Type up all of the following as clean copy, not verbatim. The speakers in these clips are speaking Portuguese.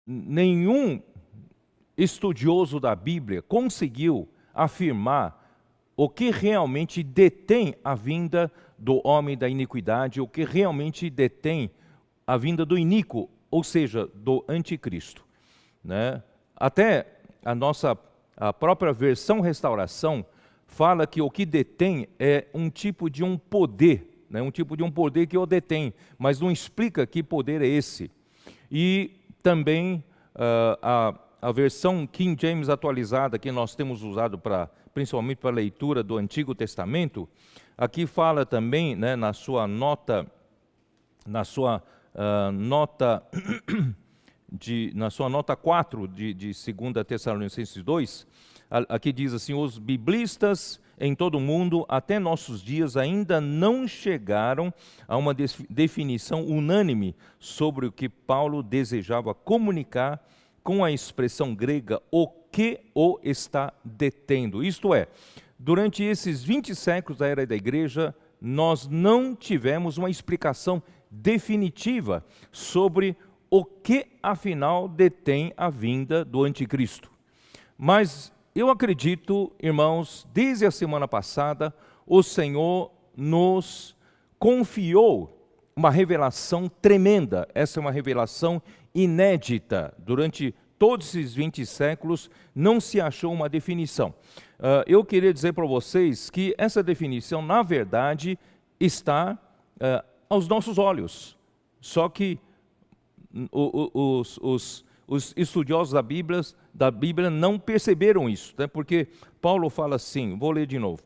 nenhum estudioso da Bíblia conseguiu afirmar o que realmente detém a vinda do homem da iniquidade, o que realmente detém a vinda do iníquo, ou seja, do anticristo, né? Até a própria versão Restauração fala que o que detém é um tipo de um poder, né? Um tipo de um poder que o detém, mas não explica que poder é esse. E também a versão King James atualizada que nós temos usado principalmente para a leitura do Antigo Testamento, aqui fala também, né, na sua nota 4 de 2 Tessalonicenses 2, aqui diz assim: os biblistas em todo o mundo, até nossos dias, ainda não chegaram a uma definição unânime sobre o que Paulo desejava comunicar com a expressão grega o que o está detendo. Isto é, durante esses 20 séculos da era da igreja, nós não tivemos uma explicação definitiva sobre o que afinal detém a vinda do anticristo. Mas eu acredito, irmãos, desde a semana passada, o Senhor nos confiou uma revelação tremenda. Essa é uma revelação inédita. Durante todos esses 20 séculos não se achou uma definição. Eu queria dizer para vocês que essa definição, na verdade, está aos nossos olhos. Só que os estudiosos da Bíblia não perceberam isso, né? Porque Paulo fala assim, vou ler de novo,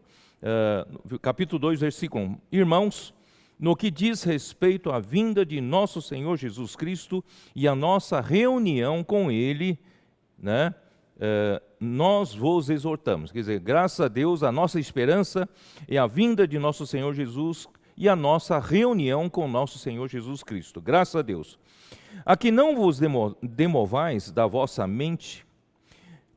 capítulo 2, versículo 1. Irmãos, no que diz respeito à vinda de nosso Senhor Jesus Cristo e a nossa reunião com Ele, né, nós vos exortamos. Quer dizer, graças a Deus, a nossa esperança é a vinda de nosso Senhor Jesus e a nossa reunião com nosso Senhor Jesus Cristo. Graças a Deus. A que não vos demovais da vossa mente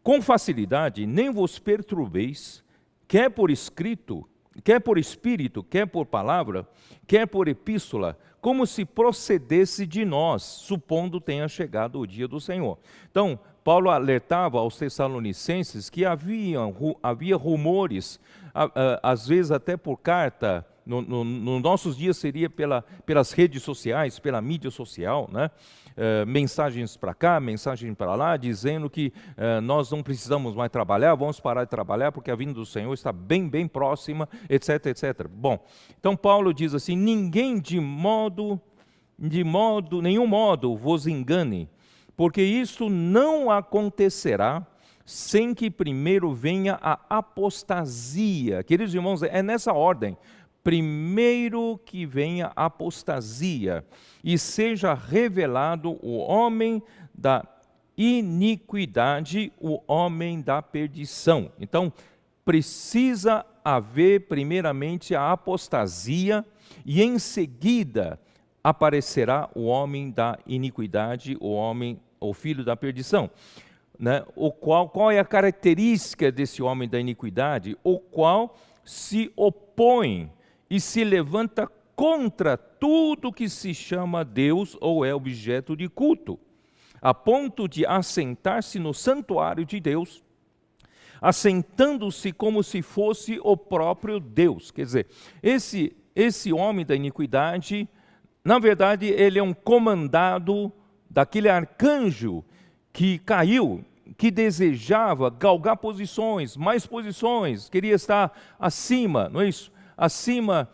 com facilidade, nem vos perturbeis, quer por escrito, quer por espírito, quer por palavra, quer por epístola, como se procedesse de nós, supondo tenha chegado o dia do Senhor. Então, Paulo alertava aos Tessalonicenses que havia rumores, às vezes até por carta, nos nossos dias seria pelas redes sociais, pela mídia social, né? Mensagens para cá, mensagens para lá, dizendo que nós não precisamos mais trabalhar, vamos parar de trabalhar porque a vinda do Senhor está bem, bem próxima, etc, etc. Bom, então Paulo diz assim: ninguém de nenhum modo vos engane, porque isso não acontecerá sem que primeiro venha a apostasia. Queridos irmãos, é nessa ordem. Primeiro que venha a apostasia e seja revelado o homem da iniquidade, o homem da perdição. Então, precisa haver primeiramente a apostasia e em seguida aparecerá o homem da iniquidade, o filho da perdição. Né? Qual é a característica desse homem da iniquidade? O qual se opõe e se levanta contra tudo que se chama Deus ou é objeto de culto, a ponto de assentar-se no santuário de Deus, assentando-se como se fosse o próprio Deus. Quer dizer, esse homem da iniquidade, na verdade, ele é um comandado daquele arcanjo que caiu, que desejava galgar posições, mais posições, queria estar acima, não é isso? Acima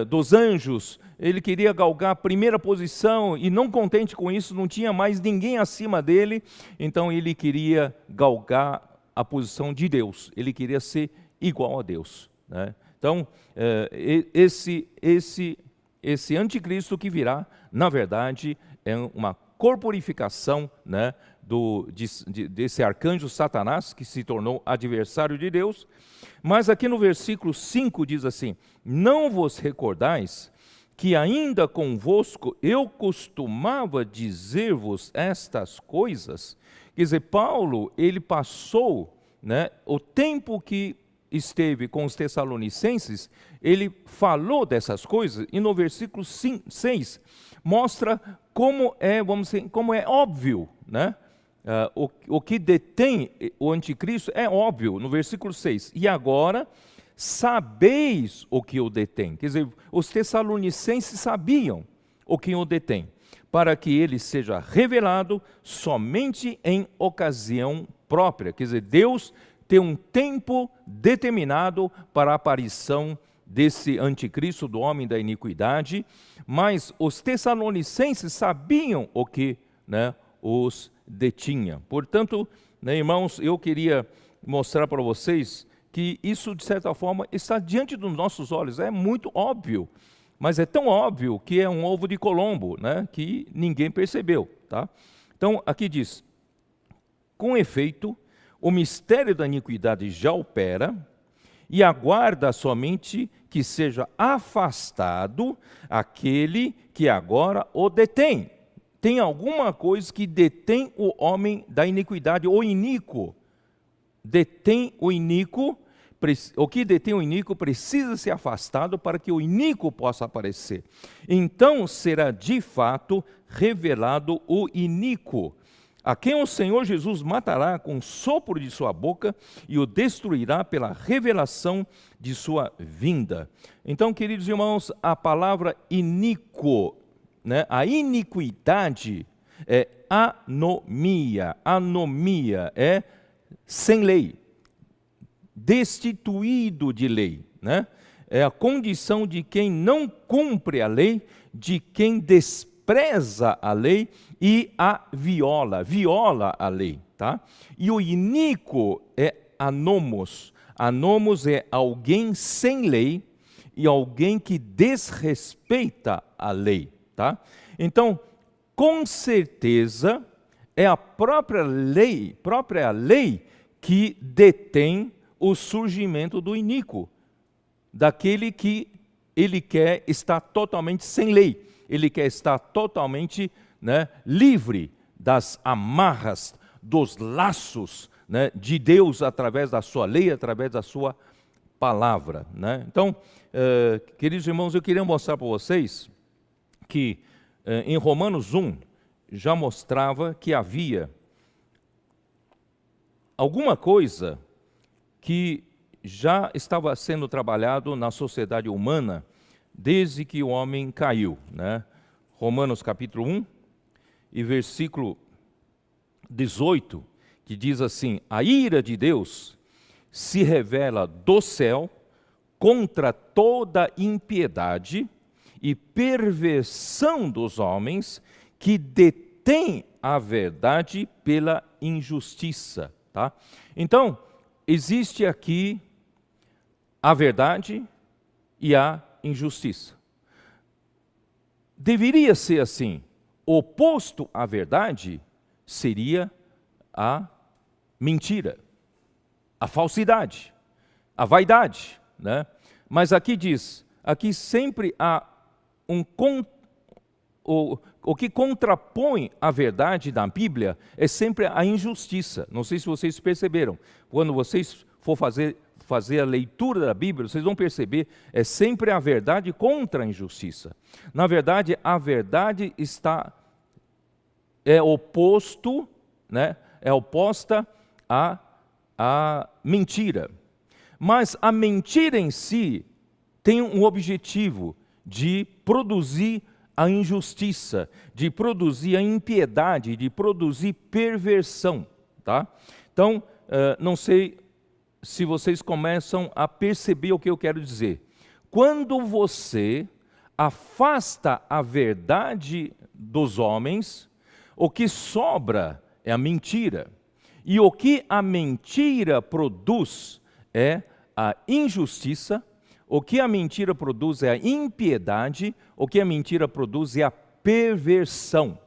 dos anjos, ele queria galgar a primeira posição e não contente com isso, não tinha mais ninguém acima dele, então ele queria galgar a posição de Deus, ele queria ser igual a Deus, né? Então, esse anticristo que virá, na verdade, é uma corporificação, né, desse arcanjo Satanás, que se tornou adversário de Deus. Mas aqui no versículo 5 diz assim: não vos recordais que ainda convosco eu costumava dizer-vos estas coisas? Quer dizer, Paulo, ele passou, né, o tempo que esteve com os Tessalonicenses, ele falou dessas coisas, e no versículo 6 mostra como é, vamos dizer, como é óbvio, né? O que detém o anticristo é óbvio, no versículo 6. E agora sabeis o que o detém. Quer dizer, os tessalonicenses sabiam o que o detém, para que ele seja revelado somente em ocasião própria. Quer dizer, Deus tem um tempo determinado para a aparição desse anticristo, do homem da iniquidade, mas os tessalonicenses sabiam o que, né, os detinha. Portanto, né, irmãos, eu queria mostrar para vocês que isso, de certa forma, está diante dos nossos olhos. É muito óbvio, mas é tão óbvio que é um ovo de Colombo, né, que ninguém percebeu. Tá? Então, aqui diz, com efeito, o mistério da iniquidade já opera e aguarda somente que seja afastado aquele que agora o detém. Tem alguma coisa que detém o homem da iniquidade, o iníquo. Detém o iníquo, o que detém o iníquo precisa ser afastado para que o iníquo possa aparecer. Então será de fato revelado o iníquo, a quem o Senhor Jesus matará com o sopro de sua boca e o destruirá pela revelação de sua vinda. Então, queridos irmãos, a palavra iníquo, né? A iniquidade é anomia. Anomia é sem lei, destituído de lei, né? É a condição de quem não cumpre a lei, de quem despreza a lei e a viola a lei, tá? E o iníquo é anomos. Anomos é alguém sem lei e alguém que desrespeita a lei. Tá? Então, com certeza, é a própria lei que detém o surgimento do iníquo, daquele que ele quer estar totalmente sem lei, ele quer estar totalmente, né, livre das amarras, dos laços, né, de Deus através da sua lei, através da sua palavra. Né? Então, queridos irmãos, eu queria mostrar para vocês que em Romanos 1 já mostrava que havia alguma coisa que já estava sendo trabalhado na sociedade humana desde que o homem caiu. Né? Romanos capítulo 1 e versículo 18, que diz assim: a ira de Deus se revela do céu contra toda impiedade e perversão dos homens que detêm a verdade pela injustiça. Tá? Então, existe aqui a verdade e a injustiça. Deveria ser assim. Oposto à verdade seria a mentira, a falsidade, a vaidade. Né? Mas aqui diz, aqui sempre há o que contrapõe a verdade da Bíblia é sempre a injustiça. Não sei se vocês perceberam. Quando vocês for fazer a leitura da Bíblia, vocês vão perceber, é sempre a verdade contra a injustiça. Na verdade, a verdade é oposta à mentira. Mas a mentira em si tem um objetivo de produzir a injustiça, de produzir a impiedade, de produzir perversão. Tá? Então, não sei se vocês começam a perceber o que eu quero dizer. Quando você afasta a verdade dos homens, o que sobra é a mentira. E o que a mentira produz é a injustiça, o que a mentira produz é a impiedade, o que a mentira produz é a perversão.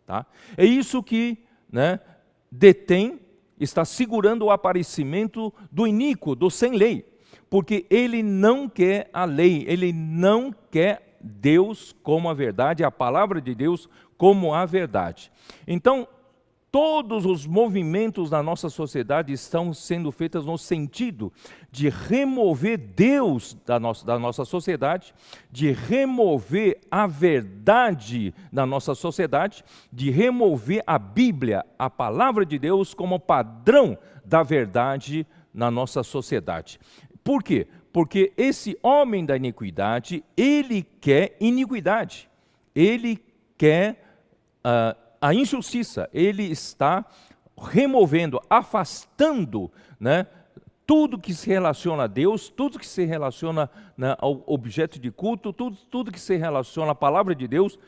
Tá? É isso que, né, detém, está segurando o aparecimento do iníquo, do sem lei, porque ele não quer a lei, ele não quer Deus como a verdade, a palavra de Deus como a verdade. Então, todos os movimentos da nossa sociedade estão sendo feitos no sentido de remover Deus da nossa sociedade, de remover a verdade da nossa sociedade, de remover a Bíblia, a palavra de Deus, como padrão da verdade na nossa sociedade. Por quê? Porque esse homem da iniquidade, ele quer iniquidade, ele quer a injustiça, ele está removendo, afastando, né, tudo que se relaciona a Deus, tudo que se relaciona, né, ao objeto de culto, tudo que se relaciona à palavra de Deus,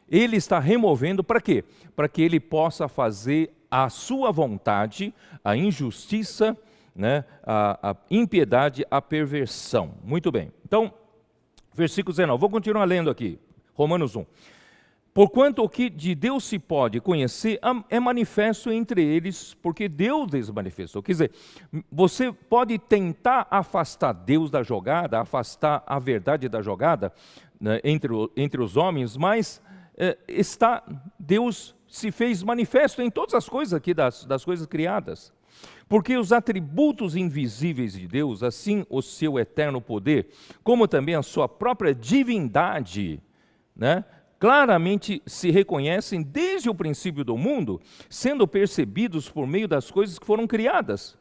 ele está removendo para quê? Para que ele fazer a sua vontade, a injustiça, né, a impiedade, a perversão. Muito bem. Então, versículo 19, vou continuar lendo aqui, Romanos 1. Porquanto o que de Deus se pode conhecer é manifesto entre eles, porque Deus lhes manifestou. Quer dizer, você pode tentar afastar Deus da jogada, afastar a verdade da jogada, né, entre os homens, mas Deus se fez manifesto em todas as coisas aqui, das coisas criadas. Porque os atributos invisíveis de Deus, assim o seu eterno poder, como também a sua própria divindade, né, claramente se reconhecem desde o princípio do mundo, sendo percebidos por meio das coisas que foram criadas.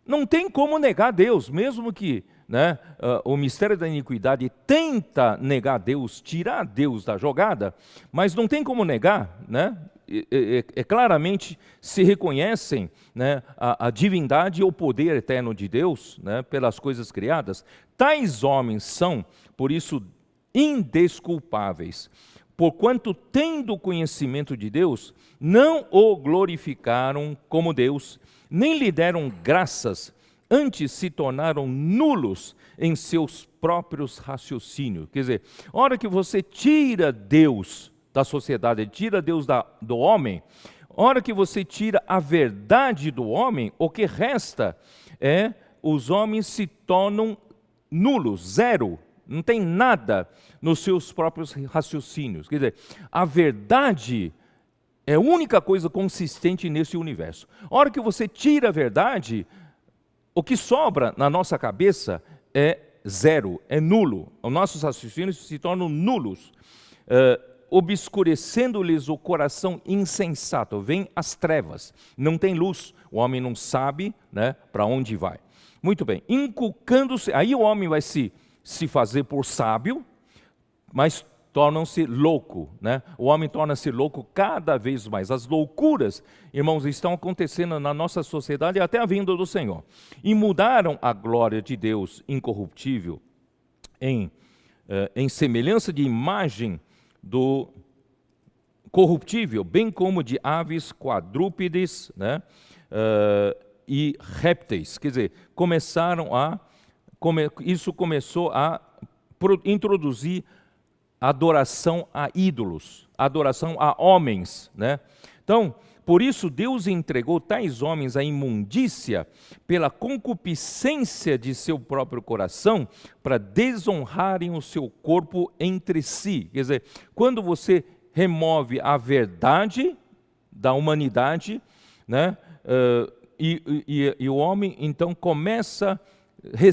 Não tem como negar Deus, mesmo que, né, o mistério da iniquidade tenta negar Deus, tirar Deus da jogada, mas não tem como negar, né? Claramente se reconhecem, né, a divindade e o poder eterno de Deus, né, pelas coisas criadas. Tais homens são, por isso, indesculpáveis, porquanto, tendo conhecimento de Deus, não o glorificaram como Deus, nem lhe deram graças, antes se tornaram nulos em seus próprios raciocínios. Quer dizer, a hora que você tira Deus da sociedade, tira Deus do homem, a hora que você tira a verdade do homem, o que resta é, os homens se tornam nulos, zero, não tem nada nos seus próprios raciocínios. Quer dizer, a verdade é a única coisa consistente nesse universo. A hora que você tira a verdade, o que sobra na nossa cabeça é zero, é nulo. Os nossos raciocínios se tornam nulos, obscurecendo-lhes o coração insensato. Vem as trevas, não tem luz, o homem não sabe, né, para onde vai. Muito bem, inculcando-se, aí o homem vai se fazer por sábio, mas tornam-se louco, né? O homem torna-se louco cada vez mais. As loucuras, irmãos, estão acontecendo na nossa sociedade até a vinda do Senhor. E mudaram a glória de Deus incorruptível em semelhança de imagem do corruptível, bem como de aves, quadrúpedes, né, e répteis. Quer dizer, isso começou a introduzir adoração a ídolos, adoração a homens, né? Então, por isso Deus entregou tais homens à imundícia pela concupiscência de seu próprio coração, para desonrarem o seu corpo entre si. Quer dizer, quando você remove a verdade da humanidade, né, e o homem então começa a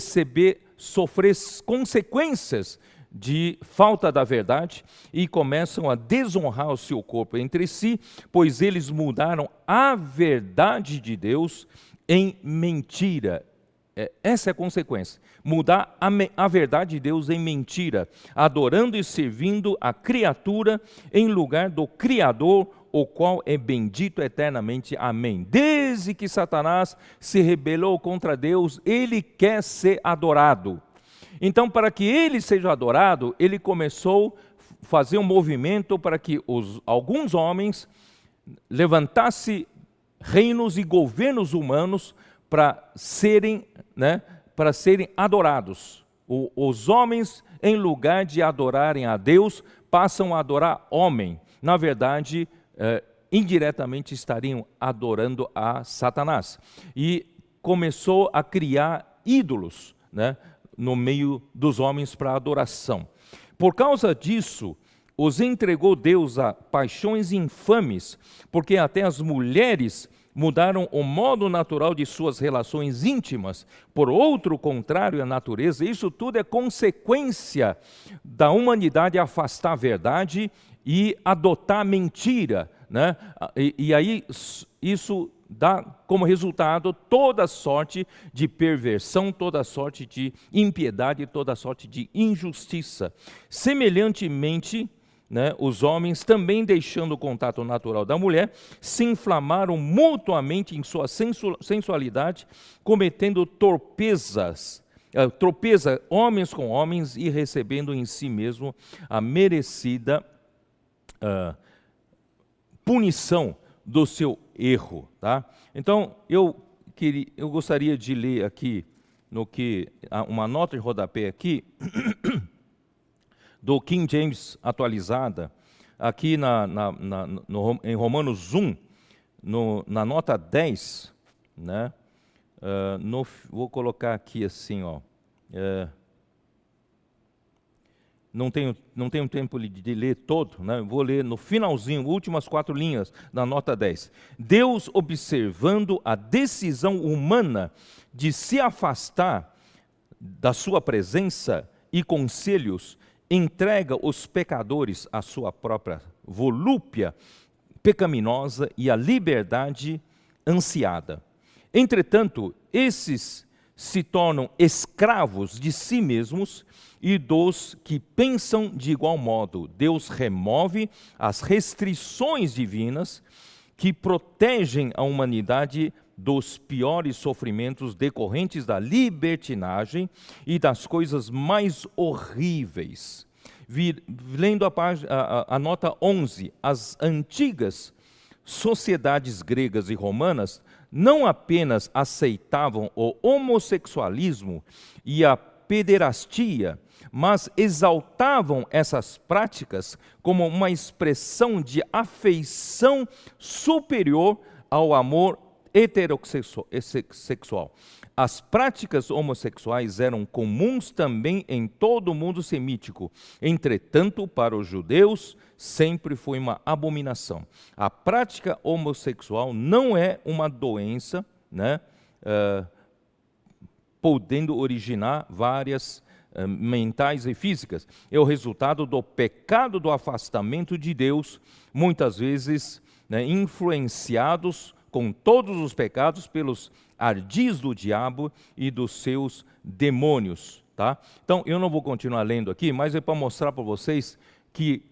sofrer consequências de falta da verdade, e começam a desonrar o seu corpo entre si, pois eles mudaram a verdade de Deus em mentira. Essa é a consequência, mudar a verdade de Deus em mentira, adorando e servindo a criatura em lugar do Criador, o qual é bendito eternamente. Amém. Desde que Satanás se rebelou contra Deus, ele quer ser adorado. Então, para que ele seja adorado, ele começou a fazer um movimento para que alguns homens levantassem reinos e governos humanos para serem adorados. Os homens, em lugar de adorarem a Deus, passam a adorar homem. Na verdade, indiretamente estariam adorando a Satanás. E começou a criar ídolos, né, no meio dos homens para adoração. Por causa disso, os entregou Deus a paixões infames, porque até as mulheres mudaram o modo natural de suas relações íntimas, por outro contrário à natureza. Isso tudo é consequência da humanidade afastar a verdade e adotar a mentira, né? E aí isso dá como resultado toda sorte de perversão, toda sorte de impiedade, toda sorte de injustiça. Semelhantemente, né, os homens, também deixando o contato natural da mulher, se inflamaram mutuamente em sua sensualidade, cometendo tropeza, homens com homens, e recebendo em si mesmo a merecida punição do seu erro. Tá? Então, eu gostaria de ler aqui, uma nota de rodapé aqui, do King James atualizada, aqui em Romanos 1, na nota 10, né? Vou colocar aqui assim, ó. Não tenho tempo de ler todo, né? Vou ler no finalzinho, últimas 4 linhas da nota 10. Deus, observando a decisão humana de se afastar da sua presença e conselhos, entrega os pecadores à sua própria volúpia pecaminosa e à liberdade ansiada. Entretanto, esses se tornam escravos de si mesmos e dos que pensam de igual modo. Deus remove as restrições divinas que protegem a humanidade dos piores sofrimentos decorrentes da libertinagem e das coisas mais horríveis. Lendo a nota 11, as antigas sociedades gregas e romanas não apenas aceitavam o homossexualismo e a pederastia, mas exaltavam essas práticas como uma expressão de afeição superior ao amor heterossexual. As práticas homossexuais eram comuns também em todo o mundo semítico. Entretanto, para os judeus, sempre foi uma abominação. A prática homossexual não é uma doença, né, podendo originar várias mentais e físicas. É o resultado do pecado do afastamento de Deus, muitas vezes, né, influenciados com todos os pecados pelos ardis do diabo e dos seus demônios. Tá? Então, eu não vou continuar lendo aqui, mas é para mostrar para vocês que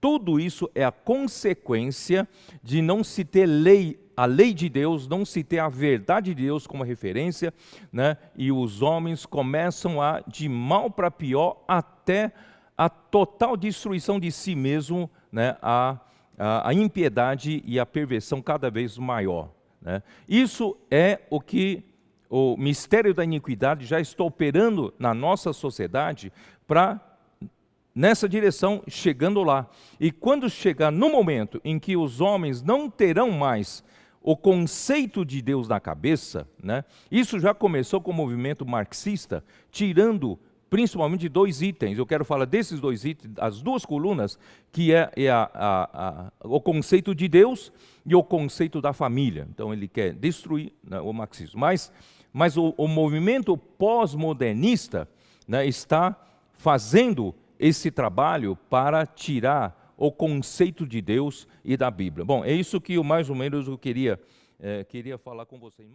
tudo isso é a consequência de não se ter a lei de Deus, não se ter a verdade de Deus como referência, né? E os homens começam de mal para pior, até a total destruição de si mesmo, né? A impiedade e a perversão cada vez maior, né? Isso é o que o mistério da iniquidade já está operando na nossa sociedade nessa direção, chegando lá. E quando chegar no momento em que os homens não terão mais o conceito de Deus na cabeça, né? Isso já começou com o movimento marxista, tirando principalmente 2 itens. Eu quero falar desses 2 itens, as 2 colunas, que é o conceito de Deus e o conceito da família. Então ele quer destruir, né, o marxismo. Mas o movimento pós-modernista, né, está fazendo esse trabalho para tirar o conceito de Deus e da Bíblia. Bom, é isso que mais ou menos eu queria falar com vocês.